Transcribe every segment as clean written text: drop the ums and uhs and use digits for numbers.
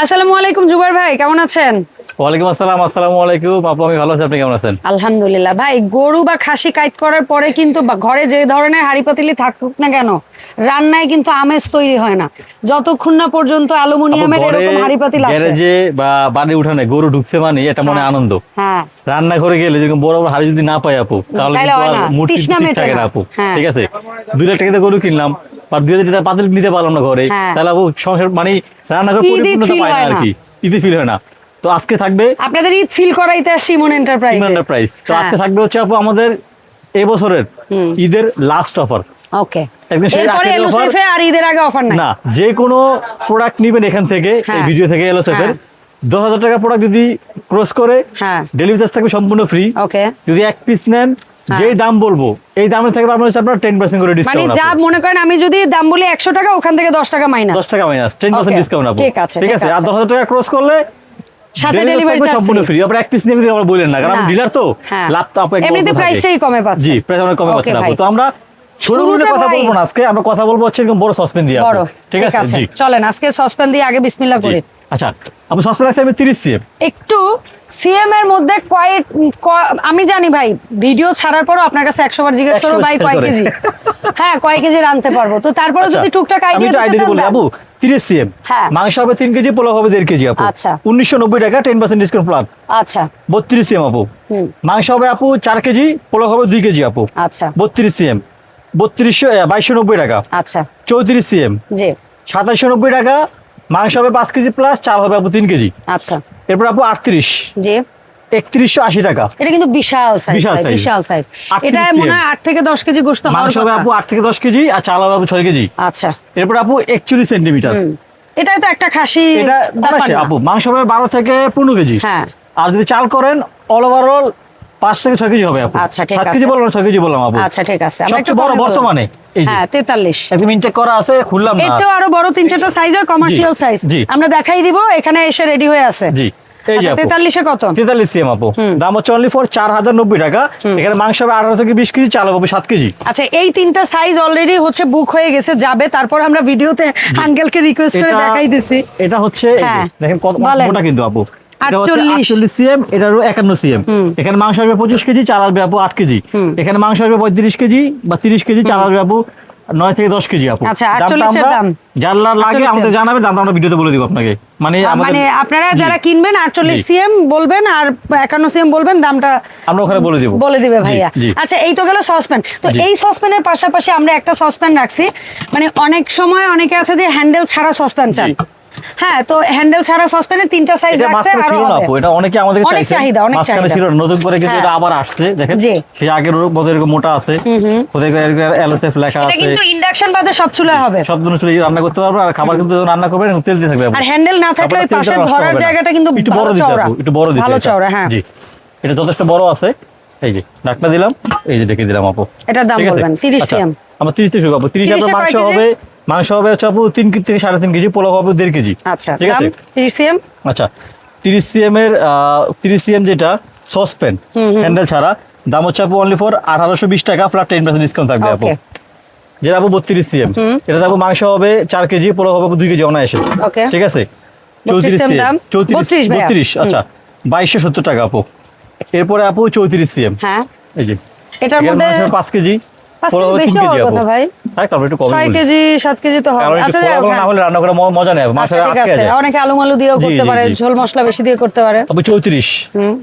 আসসালামু আলাইকুম জুবাইর ভাই, কেমন আছেন? ওয়ালাইকুম আসসালাম। আসসালামু আলাইকুম আপু, আমি ভালো আছি, আপনি কেমন আছেন? আলহামদুলিল্লাহ। ভাই, গরু বা খাসি কাইট করার পরে কিন্তু ঘরে যে ধরনের হাঁড়ি পাতিলি থাকুক না কেন, রান্নায় কিন্তু আমেজ তৈরি হয় না যতক্ষণ না পর্যন্ত অ্যালুমিনিয়ামের এরকম হাঁড়ি পাতিল আসে। গ্যারেজে বা বাড়ি উঠানে গরু ঢুকছে মানে এটা মনে আনন্দ। হ্যাঁ, রান্না করে গেলে যেরকম বড় বড় হাঁড়ি যদি না পাই আপু, তাহলে কিন্তু আর মুড ঠিক থাকে না আপু। ঠিক আছে, 2 লাখ টাকা গরু কিনলাম, আর 2,000 টাকা পাতিল নিতে পারলাম না ঘরে, তাহলে আপু সংসার মানে রান্না করে পরিপূর্ণতা পায় না আর কি, ঈদে ফিল হয় না। তো আজকে থাকবে আপনাদের ঈদ ফিল করাইতে আসছি ইমন এন্টারপ্রাইজ। তো আজকে থাকবে হচ্ছে আপু আমাদের এই বছরের ঈদের লাস্ট অফার। ওকে, একদম সেই এলওসেফে আর ঈদের আগে অফার নাই। না, যে কোনো প্রোডাক্ট নিবেন এখান থেকে, এই ভিডিও থেকে এলওসেফের 10,000 টাকা প্রোডাক্ট যদি ক্রস করে ডেলিভারি চার্জ থাকবে সম্পূর্ণ ফ্রি। ওকে, যদি এক পিস নেন যেই দাম বলবো এই দামে থাকবে আপনার 10% করে ডিসকাউন্ট। মানে যা মনে করেন আমি যদি দাম বলি 100 টাকা, ওখান থেকে 10 টাকা মাইনাস, 10 টাকা মাইনাস 10% ডিসকাউন্ট আপু। ঠিক আছে, আর 10,000 টাকা ক্রস করলে সাথে ডেলিভারি চার্জ সম্পূর্ণ ফ্রি। আপনারা এক পিস নিয়ে যদি আমরা বলেন না, কারণ আমি ডিলার তো লাভ তো আপু এমনিতে প্রাইসটাই কমে পাচ্ছে। জি, প্রাইস অনেক কমে পাচ্ছে আপু। তো আমরা শুরুতে কথা বলবো না, আজকে আমরা কথা বলবো হচ্ছে এরকম বড় সসপেন দিয়ে আপু। ঠিক আছে, জি চলেন আজকে সসপেন দিয়ে আগে বিসমিল্লাহ করি। আচ্ছা আপু, সসপেন আছে আমি 30 সিএম। একটু সিএম এর মধ্যে আমি জানি ভাই, ভিডিও ছাড়ার পরও আপনার কাছে 100 বার জিজ্ঞেস করব ভাই কয় কেজি, হ্যাঁ কয় কেজি রানতে পারবো। তো তারপরে যদি টুকটাক আইডিয়া দিতে বলি আপু, 30 সিএম মাংস হবে 3 কেজি, পোলাও হবে 1.5 কেজি আপু। আচ্ছা, 1990 টাকা 10% ডিসকাউন্ট প্লাস। আচ্ছা, 32 সিএম আপু, মাংস হবে আপু 4 কেজি, পোলাও হবে 2 কেজি আপু। আচ্ছা, 32 সিএম 2290 টাকা। আচ্ছা, 34 সিএম জি 2790 টাকা, মাংস হবে 5 কেজি প্লাস, চাল হবে আপু 3 কেজি। আচ্ছা, এরপর আপু 38 জি 3180 টাকা। এটা কিন্তু বিশাল সাইজ। এটা মনে হয় 8 থেকে 10 কেজি গোশত হবে। মাংস হবে আপু 8 থেকে 10 কেজি, আর চাল হবে আপু 6 কেজি। আচ্ছা, এরপর আপু 41 সেন্টিমিটার। এটা তো একটা খাসি এটা আপু মাংস হবে 12 থেকে 15 কেজি। হ্যাঁ, আর যদি চাল করেন অল ওভারঅল 5 থেকে 6 কেজি হবে আপু। আচ্ছা, ঠিক আছে, 7 কেজি বললাম, 6 কেজি বললাম আপু। আচ্ছা, ঠিক আছে। আমরা একটু বড় বর্তমানে এই যে 43 একদম ইনটেক করা আছে, খুললাম না। এর চেয়ে আরো বড় 3-4টা সাইজের কমার্শিয়াল সাইজ আমরা দেখাই দিব, এখানে এসে রেডি হয়ে আছে। জি, এই যে 43 এ কত? 43 সিএম আপু, দাম হচ্ছে অনলি ফর 4090 টাকা। এখানে মাংস হবে 18 থেকে 20 কেজি, চাল হবে 7 কেজি। আচ্ছা, এই 3টা সাইজ অলরেডি হচ্ছে বুক হয়ে গেছে, যাবে। তারপর আমরা ভিডিওতে আঙ্কেলকে রিকোয়েস্ট করে দেখাই দিছি। এটা হচ্ছে দেখেন কত মোটা কিন্তু আপু, এটা হচ্ছে 48 সিএম, এটারও 51 সিএম। এখানে মাংস হবে 25 কেজি, চাল হবে আপু 8 কেজি। এখানে মাংস হবে 35 কেজি বা 30 কেজি, চাল হবে আপু 9 থেকে 10 কেজি আপু। আচ্ছা, 48 এর দাম যারা লাগে আমাদের জানাবেন, দামটা আমরা ভিডিওতে বলে দিব আপনাকে। মানে আপনারা যারা কিনবেন 48 সিএম বলবেন আর 51 সিএম বলবেন, দামটা আমরা ওখানে বলে দিবে ভাইয়া। আচ্ছা, এই তো গেল সসপ্যান। তো এই সসপ্যানের পাশাপাশি আমরা একটা সসপ্যান রাখছি, মানে অনেক সময় অনেকে আছে যে হ্যান্ডেল ছাড়া সসপ্যান চান। হ্যাঁ, তো হ্যান্ডেল ছাড়া সসপ্যানের 3টা সাইজ আছে। আর ছিল না আপু, এটা অনেকে আমাদের চাইছে, মাঝখানে ছিল নতুন করে, কিন্তু এটা আবার আসছে। দেখেন সেই আগের মধ্যে এরকম মোটা আছে, ওদের এলএসএফ লেখা আছে। এটা কিন্তু ইন্ডাকশন বাদে সব চুলা হবে, সব ধরনের চুলা রান্না করতে পারবে। আর খাবার কিন্তু রান্না করবেন তেল দিয়ে থাকবে। আর হ্যান্ডেল না থাকলে ওই পাশের ধরার জায়গাটা কিন্তু একটু বড় দিতে হবে, একটু বড় দিতে ভালো চওড়া। হ্যাঁ জি, এটা যথেষ্ট বড় আছে। এই যে ঢাকনা দিলাম, এই যে ঢেকে দিলাম আপু। এটার দাম বলবেন 30 সিএম। আমরা 30 থেকে শুরু করব। 30 আপনার মাংস হবে হচ্ছে আপু 3 থেকে 3.5 কেজি, পোলাও হবে 1.5 কেজি। আচ্ছা, ঠিক আছে, 30 সিএম। আচ্ছা, 30 সিএম এর 30 সিএম যেটা সসপ্যান হ্যান্ডেল ছাড়া, দাম হচ্ছে আপু অনলি ফর 1820 টাকা, ফ্ল্যাট 10% ডিসকাউন্ট থাকবে আপু। যেটা আপু 32 সিএম, এটা আপু মাংস হবে 4 কেজি, পোলাও হবে 2 কেজি অনায়াসে। ঠিক আছে, 34 সিএম 32। আচ্ছা, 2270 টাকা আপু। এরপরে আপু 34 সিএম। হ্যাঁ, এই যে এটার মধ্যে 5 কেজি, পোলাও 3 কেজি আপু। ভাই তাই কারণ একটু কম 6 কেজি 7 কেজি তো হবে। আচ্ছা, না হলে রান্না করে মজা নেই, মাছের আটকে যায়। অনেকে আলু দিয়েও করতে পারে, ঝোল মশলা বেশি দিয়ে করতে পারে। আপু 34,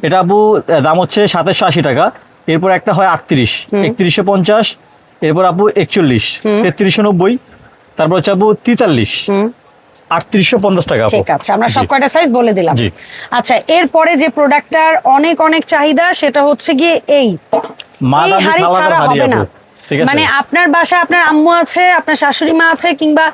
এটা আপু দাম হচ্ছে 2780 টাকা। এরপর একটা হয় 38, 3150। এরপর আপু 41, 3390। তারপর হচ্ছে আপু 43, 3850 টাকা। ঠিক আছে, আমরা সব কয়টা সাইজ বলে দিলাম। আচ্ছা, এরপরে যে প্রোডাক্টটার অনেক অনেক চাহিদা, সেটা হচ্ছে গিয়ে এই হাড়ি ছাড়া হবে না। মানে আপনার বাসায় আপনার আম্মু আছে, আপনার শাশুড়ি মা আছে, কিংবা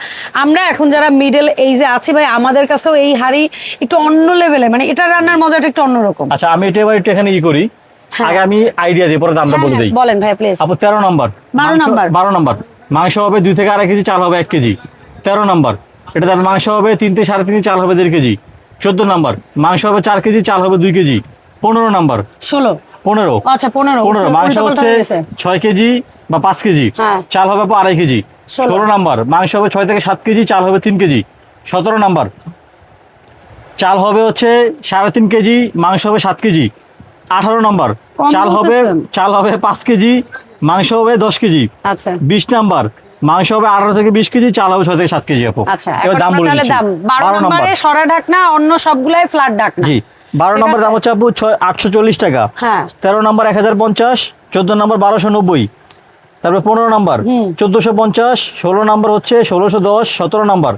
আমরা এখন যারা মিডল এইজে আছি ভাই, আমাদের কাছেও এই হাড়ি একটু অন্য লেভেলে, মানে এটা রান্নার মজাটা একটু অন্যরকম। আচ্ছা, আমি এটা এবার একটু এখানে করি, আগে আমি আইডিয়া দিই, পরে দামটা বলে দেই। বলেন ভাই প্লিজ। আপু 13 নাম্বার, 12 নাম্বার মাংস হবে 2 থেকে 2.5 কেজি, চাল হবে 1 কেজি। 13 নাম্বার, এটা তার মাংস হবে 3 থেকে 3.5 চাল হবে 1.5 কেজি। 14 নাম্বার, মাংস হবে 4 কেজি, চাল হবে 2 কেজি। 15 নাম্বার, 15। আচ্ছা, 15 মাংস হচ্ছে 6 কেজি বা 5 কেজি, চাল হবে 2.5 কেজি। 16 নাম্বার, মাংস হবে 6 থেকে 7 কেজি, চাল হবে 3 কেজি। 17 নাম্বার, চাল হবে হচ্ছে 3.5 কেজি, মাংস হবে 7 কেজি। 18 নম্বর চাল হবে 5 কেজি, মাংস হবে 10 কেজি। আচ্ছা 20 নাম্বার মাংস হবে 18 থেকে 20 কেজি, চাল হবে 6 থেকে 7 কেজি আপু। আচ্ছা এবার দাম বলে দিচ্ছি। 12 নম্বরে সরা ঢাকনা, অন্য সবগুলাই ফ্ল্যাট ঢাকনা। জি 12 নম্বর দাম হচ্ছে আপু 840 টাকা। হ্যাঁ 13 নম্বর 1050, 14 নম্বর 1290, তারপরে 15 নম্বর 1450, 16 নম্বর হচ্ছে 1610, 17 নম্বর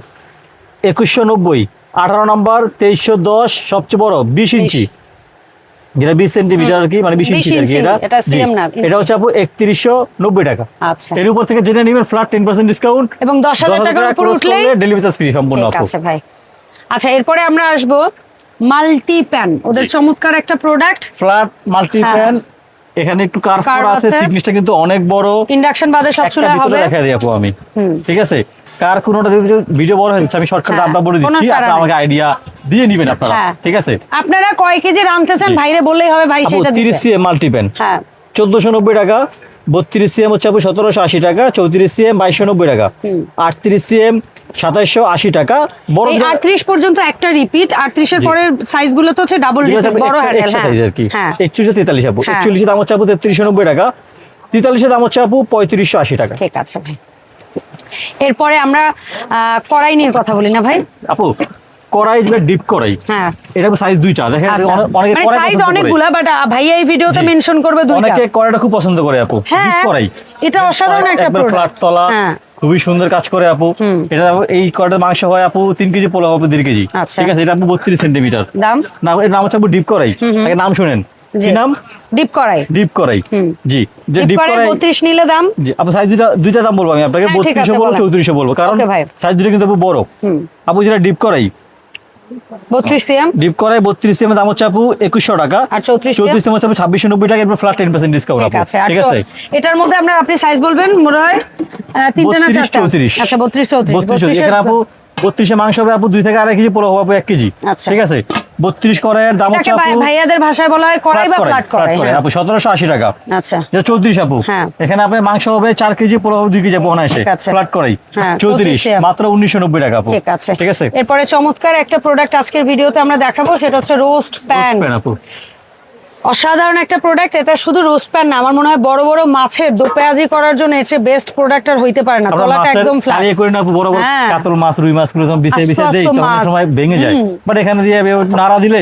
2190, 18 নম্বর 2310, সবচেয়ে বড় 20 ইঞ্চি, যেটা 20 সেন্টিমিটার আর কি, মানে 20 ইঞ্চি আর কি। এটা সিএম না, এটা হচ্ছে আপু 3190 টাকা। আচ্ছা এর উপর থেকে জেনে নেবেন ফ্ল্যাট 10% ডিসকাউন্ট, এবং 10,000 টাকার উপর উঠলে ডেলিভারি চার্জ ফ্রি সম্পূর্ণ আপু। আচ্ছা ভাই, আচ্ছা এরপরে আমরা আসবো মাল্টি প্যান, ওদের চমৎকার একটা প্রোডাক্ট ফ্ল্যাট মাল্টি প্যান। এখানে একটু কার্ভ করা আছে, থিকনেসটা কিন্তু অনেক বড়। ইন্ডাকশন বাদে সব চুলা হবে। দেখা দিই আপু আমি, ঠিক আছে? কার কোনটা ভিডিও বড় হয়ে যাচ্ছে, আমি শর্টকাট দামটা বলে দিচ্ছি, আপনারা আমাকে আইডিয়া দিয়ে নেবেন আপনারা, ঠিক আছে? আপনারা কয় কেজি রাঁধতে চান ভাইরে বললেই হবে, ভাই সেটা দিতে। 30 সিএম মাল্টি প্যান হ্যাঁ 1490 টাকা, 32 সিএম হচ্ছে আপু 1780 টাকা, 34 সিএম 2290 টাকা, 38 সিএম 2780 টাকা। বড় 38 পর্যন্ত একটা রিপিট, 38 এর পরের সাইজগুলো তো হচ্ছে ডাবল রিপিট, বড় হ্যান্ডেল। হ্যাঁ সাইজ আর কি। হ্যাঁ 41 43 আপু, 41 এর দাম হচ্ছে আপু 3390 টাকা, 43 এর দাম হচ্ছে আপু 3580 টাকা। ঠিক আছে ভাই। এরপরে আমরা কড়াই নিয়ে কথা বলি না ভাই? আপু কড়াই যেটা ডিপ কড়াই, হ্যাঁ এটা সাইজ দুইটা, দেখেন অনেকে মানে কড়াই সাইজ পছন্দ করে, অনেকগুলা, বাট ভাইয়া এই ভিডিওতে মেনশন করবে দুইটা। অনেকে কড়াইটা খুব পছন্দ করে আপু, ডিপ কড়াই। এটা অসাধারণ একটা প্রোডাক্ট, ফ্ল্যাট তলা, খুবই সুন্দর কাজ করে আপু। এটা এই কড়াইটার মাংস হয় আপু 3 কেজি, পোলাও আপু 1.5 কেজি, ঠিক আছে? এটা আপু 32 সেন্টিমিটার। দাম না, এর নাম হচ্ছে আপু ডিপ কড়াই। আগে নাম শুনেন, কি নাম? ডিপ কড়াই। ডিপ কড়াই, জি। যে ডিপ কড়াই 32 নিলে দাম, জি আপু সাইজ দুইটা দাম বলবো আমি আপনাকে, 3200 বলবো, 3400 বলবো, কারণ সাইজ দুটো কিন্তু আপু বড়। আপু যেটা ডিপ কড়াই 32 সিএম, ডিপ কড়াই 32 সিএম দাম হচ্ছে আপু 2100 টাকা, আর 34 সিএম হচ্ছে 2690 টাকা, এর ফ্ল্যাট 10% ডিসকাউন্ট আপু, ঠিক আছে? এটার মধ্যে আপনি সাইজ বলবেন, মনে হয় 3টা না 4টা? 34। আচ্ছা 32 34। এখানে আপু 32 এ মাংস হবে আপু 2 থেকে 2.5 কেজি, পোলাও হবে 1 কেজি, ঠিক আছে? 32 কড়াইয়ের দাম হচ্ছে আপু, ভাইয়াদের ভাষায় বলা হয় কড়াই বা ফ্ল্যাট কড়াই আপু 1780 টাকা। আচ্ছা যেটা 34 আপু, এখানে আপনার মাংস হবে 4 কেজি, পোলাও হবে 2 কেজি আপু, অনায়াসে ফ্ল্যাট কড়াই 34 মাত্র 1990 টাকা আপু, ঠিক আছে? এরপরে চমৎকার একটা প্রোডাক্ট আজকের ভিডিওতে আমরা দেখাবো, সেটা হচ্ছে রোস্ট প্যান আপু। অসাধারণ একটা প্রোডাক্ট। এটা শুধু রোস্ট প্যান না, আমার মনে হয় বড় বড় মাছের দোপেঁয়াজি করার জন্য এর চেয়ে বেস্ট প্রোডাক্ট আর হইতে পারে না। তলাটা একদম ফ্ল্যাট করে না আপু, বড় বড় কাতল মাছ, রুই মাছগুলো যখন বিছে দেই তখন সময় ভেঙে যায়, বাট এখানে দিয়ে নাড়া দিলে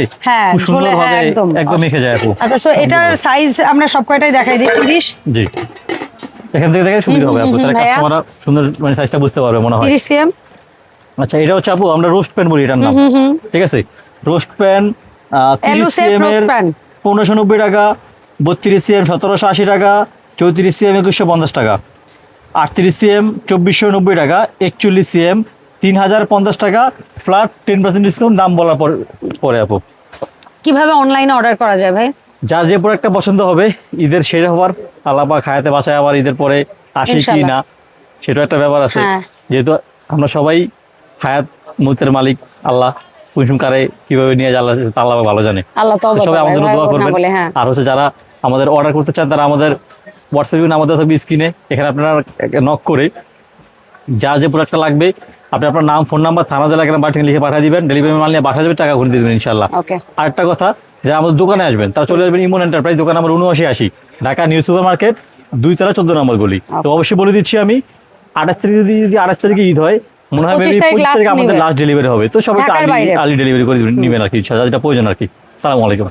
খুব সুন্দরভাবে একদম মেখে যায় আপু। আচ্ছা, সো এটার সাইজ আমরা সব কয়টাই দেখাই দিই। 30, জি এখান থেকে দেখে সুবিধা হবে আপু, তাহলে কাস্টমাররা সুন্দর মানে সাইজটা বুঝতে পারবে মনে হয়। 30 সিএম। আচ্ছা এটা হচ্ছে আপু আমরা রোস্ট প্যান বলি এটার নাম, ঠিক আছে? রোস্ট প্যান 30 সিএম এর 1590 টাকা, 32 সিএম 1780 টাকা, 34 সিএম 2150 টাকা, 38 সিএম 2490 টাকা, 41 সিএম 3050 টাকা, ফ্ল্যাট 10% ডিসকাউন্ট দাম বলার পরে আপু। কিভাবে অনলাইনে অর্ডার করা যায় ভাই? যার যে প্রোডাক্টটা পছন্দ হবে, ঈদের শেষ হওয়ার আল্লাহ পাক খায়াতে বাঁচায় আবার ঈদের পরে আসে কি না, সেটাও একটা ব্যাপার আছে। যেহেতু আমরা সবাই হায়াত মুহূর্তের মালিক আল্লাহ, কুসুমকারে কিভাবে নিয়ে যায় আল্লাহ ভালো জানে। সবাই আমাদের দোয়া করবেন। আর হচ্ছে যারা আমাদের অর্ডার করতে চান তারা আমাদের হোয়াটসঅ্যাপে আমাদের স্ক্রিনে, এখানে আপনারা নক করে যার যে প্রোডাক্টটা লাগবে আপনি আপনার নাম, ফোন নাম্বার, থানা, জেলা, এখানে বাটিং লিখে পাঠিয়ে দিবেন, ডেলিভারি মাল নিয়ে পাঠিয়ে দেবেন, টাকা ঘুরে দিয়ে দেবেন ইনশাআল্লাহ। আরেকটা কথা, যারা আমাদের দোকানে আসবেন তারা চলে আসবেন ইমন এন্টারপ্রাইজ, দোকান number 7980, Dhaka new super market, 2 তলা 14 নম্বর গলি। তো অবশ্যই বলে দিচ্ছি আমি 28 তারিখ, যদি 28 তারিখে ঈদ হয়, মনে হয় 25 তারিখে আমাদের লাস্ট ডেলিভারি হবে, তো সবাই আর্লি ডেলিভারি করে দিবেন, নিবেন আর কি, যেটা প্রয়োজন আর কি। আসসালামু আলাইকুম।